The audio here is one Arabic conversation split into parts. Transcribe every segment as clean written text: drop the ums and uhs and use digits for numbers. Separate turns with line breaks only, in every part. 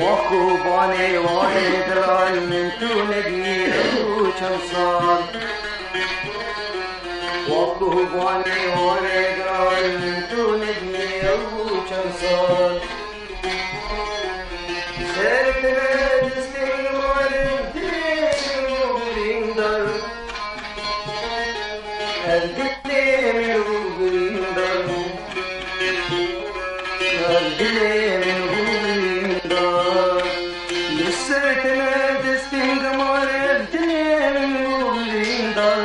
وقوباني واحد راي من تونجي كم صار وقوباني واحد راي من تونجي كم صار سيرت نادستين والدين وبريندر الدين وبريندر الدين سرتنا دستين قمر الدليل وبريندر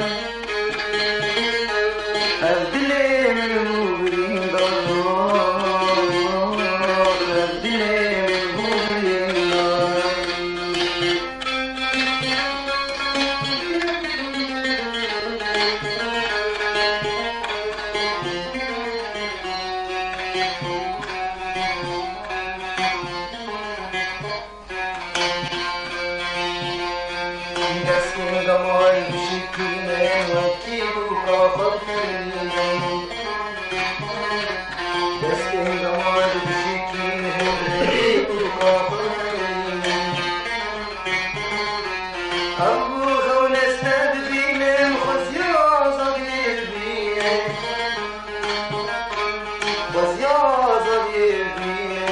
الدليل وبريندر الدليل وبريندر دستين قمر بشكلين وكيلو كافر كلين دستين قمر بشكلين وكيلو كافر كلين أبو خون استدبين خزيا صغير بين خزيا صغير بين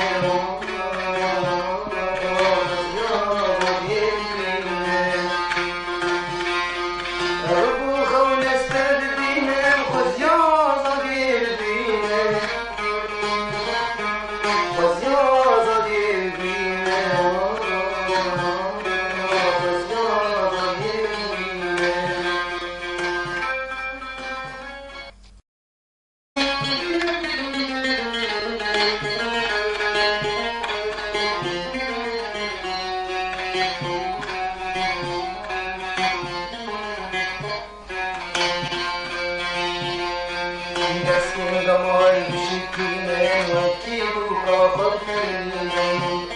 دستين قمر بشكلين وكيلو كافر كلين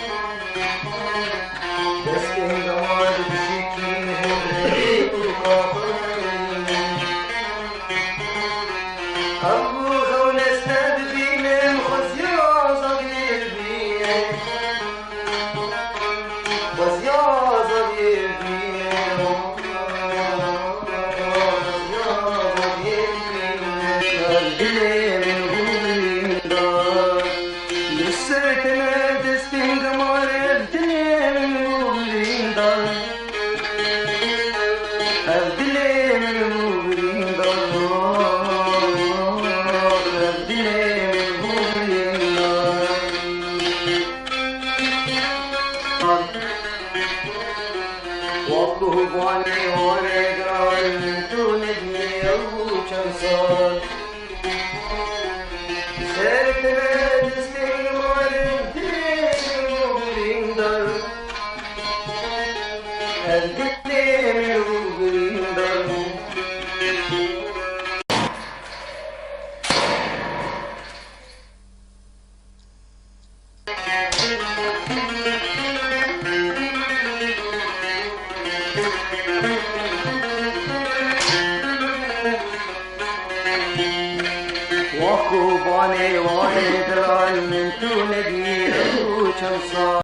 دستين قمر بشكلين وكيلو كافر كلين أبو خون استدبين خزيا صغير بين خزيا صغير بين الدليل وبريندر لسرتنا دستين قمر الدليل وبريندر الدليل وبريندر الدليل وبريندر وقوباني ورقراي من تونجني كم صار سيرتنا دستين والدين وبريندر الدين وبريندر وقوباني واحد راي من تونجي كم صار